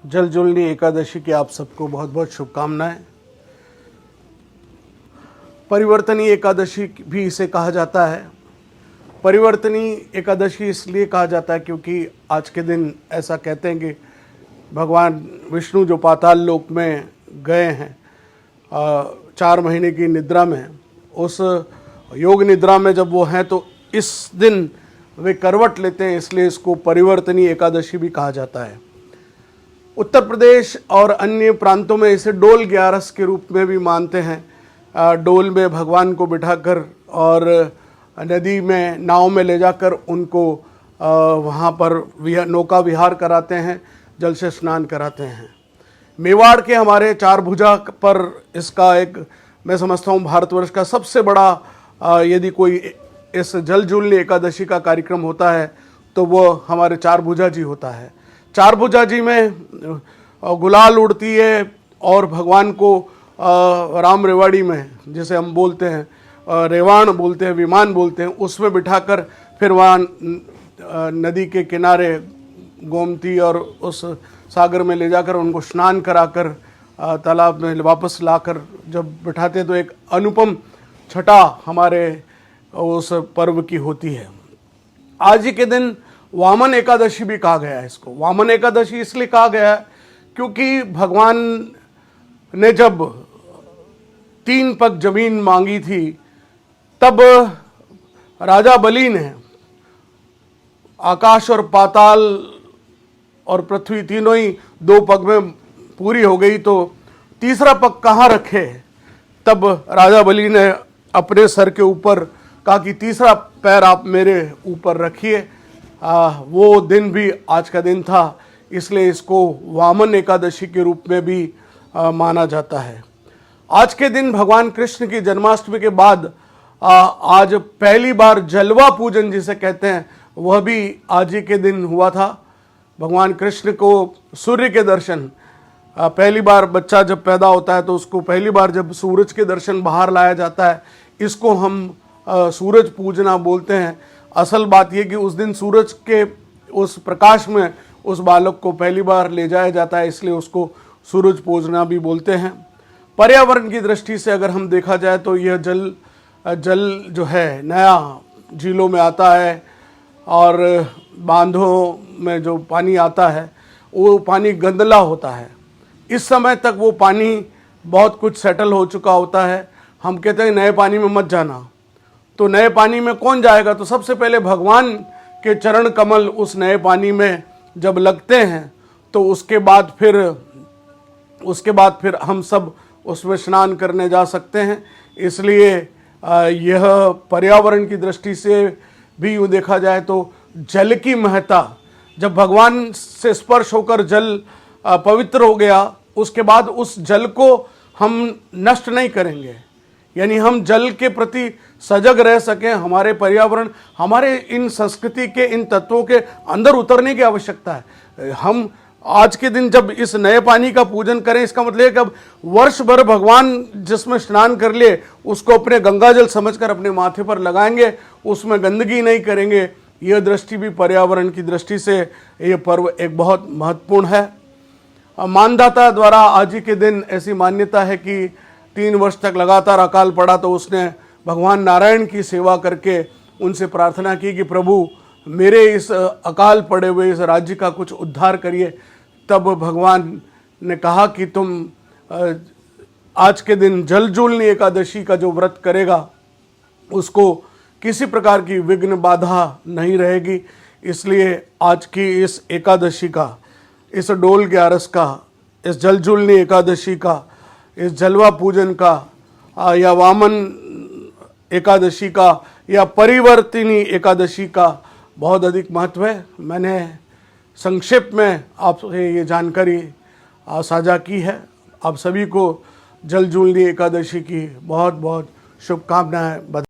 जलजूलनी एकादशी की आप सबको बहुत बहुत शुभकामनाएं। परिवर्तनी एकादशी भी इसे कहा जाता है। परिवर्तनी एकादशी इसलिए कहा जाता है क्योंकि आज के दिन ऐसा कहते हैं कि भगवान विष्णु जो पाताल लोक में गए हैं 4 महीने की निद्रा में, उस योग निद्रा में जब वो हैं तो इस दिन वे करवट लेते हैं, इसलिए इसको परिवर्तनी एकादशी भी कहा जाता है। उत्तर प्रदेश और अन्य प्रांतों में इसे डोल ग्यारस के रूप में भी मानते हैं। डोल में भगवान को बिठाकर और नदी में नाव में ले जाकर उनको वहाँ पर नौका विहार कराते हैं, जल से स्नान कराते हैं। मेवाड़ के हमारे 4 भुजा पर इसका एक, मैं समझता हूँ, भारतवर्ष का सबसे बड़ा यदि कोई इस जलजूलनी एकादशी का कार्यक्रम होता है तो वो हमारे 4 भुजा जी होता है। 4 भुजा जी में गुलाल उड़ती है और भगवान को राम रेवाड़ी में, जिसे हम बोलते हैं रेवाण बोलते हैं, विमान बोलते हैं, उसमें बिठाकर फिर वहाँ नदी के किनारे गोमती और उस सागर में ले जाकर उनको स्नान कराकर तालाब में वापस लाकर जब बिठाते तो एक अनुपम छटा हमारे उस पर्व की होती है। आज ही के दिन वामन एकादशी भी कहा गया है। इसको वामन एकादशी इसलिए कहा गया है क्योंकि भगवान ने जब 3 पग जमीन मांगी थी तब राजा बलि ने आकाश और पाताल और पृथ्वी तीनों ही 2 पग में पूरी हो गई तो तीसरा पग कहाँ रखे। तब राजा बलि ने अपने सर के ऊपर कहा कि तीसरा पैर आप मेरे ऊपर रखिए। वो दिन भी आज का दिन था, इसलिए इसको वामन एकादशी के रूप में भी माना जाता है। आज के दिन भगवान कृष्ण की जन्माष्टमी के बाद आज पहली बार जलवा पूजन जिसे कहते हैं वह भी आज ही के दिन हुआ था। भगवान कृष्ण को सूर्य के दर्शन, पहली बार बच्चा जब पैदा होता है तो उसको पहली बार जब सूरज के दर्शन बाहर लाया जाता है, इसको हम सूरज पूजना बोलते हैं। असल बात यह कि उस दिन सूरज के उस प्रकाश में उस बालक को पहली बार ले जाया जाता है, इसलिए उसको सूरज पूजना भी बोलते हैं। पर्यावरण की दृष्टि से अगर हम देखा जाए तो यह जल जो है नया झीलों में आता है और बांधों में जो पानी आता है वो पानी गंदला होता है। इस समय तक वो पानी बहुत कुछ सेटल हो चुका होता है। हम कहते हैं नए पानी में मत जाना, तो नए पानी में कौन जाएगा? तो सबसे पहले भगवान के चरण कमल उस नए पानी में जब लगते हैं तो उसके बाद फिर हम सब उसमें स्नान करने जा सकते हैं। इसलिए यह पर्यावरण की दृष्टि से भी यूँ देखा जाए तो जल की महत्ता, जब भगवान से स्पर्श होकर जल पवित्र हो गया, उसके बाद उस जल को हम नष्ट नहीं करेंगे, यानी हम जल के प्रति सजग रह सकें। हमारे पर्यावरण, हमारे इन संस्कृति के इन तत्वों के अंदर उतरने की आवश्यकता है। हम आज के दिन जब इस नए पानी का पूजन करें, इसका मतलब है कि अब वर्ष भर भगवान जिसमें स्नान कर लिए उसको अपने गंगा जल समझकर अपने माथे पर लगाएंगे, उसमें गंदगी नहीं करेंगे। यह दृष्टि भी पर्यावरण की दृष्टि से यह पर्व एक बहुत महत्वपूर्ण है। मानदाता द्वारा आज ही के दिन ऐसी मान्यता है कि 3 वर्ष तक लगातार अकाल पड़ा तो उसने भगवान नारायण की सेवा करके उनसे प्रार्थना की कि प्रभु मेरे इस अकाल पड़े हुए इस राज्य का कुछ उद्धार करिए। तब भगवान ने कहा कि तुम आज के दिन जलजूलनी एकादशी का जो व्रत करेगा उसको किसी प्रकार की विघ्न बाधा नहीं रहेगी। इसलिए आज की इस एकादशी का, इस डोल ग्यारस का, इस जलजूलनी एकादशी का, इस जलवा पूजन का या वामन एकादशी का या परिवर्तिनी एकादशी का बहुत अधिक महत्व है। मैंने संक्षेप में आपसे ये जानकारी साझा की है। आप सभी को जलजूलनी एकादशी की बहुत बहुत शुभकामनाएं।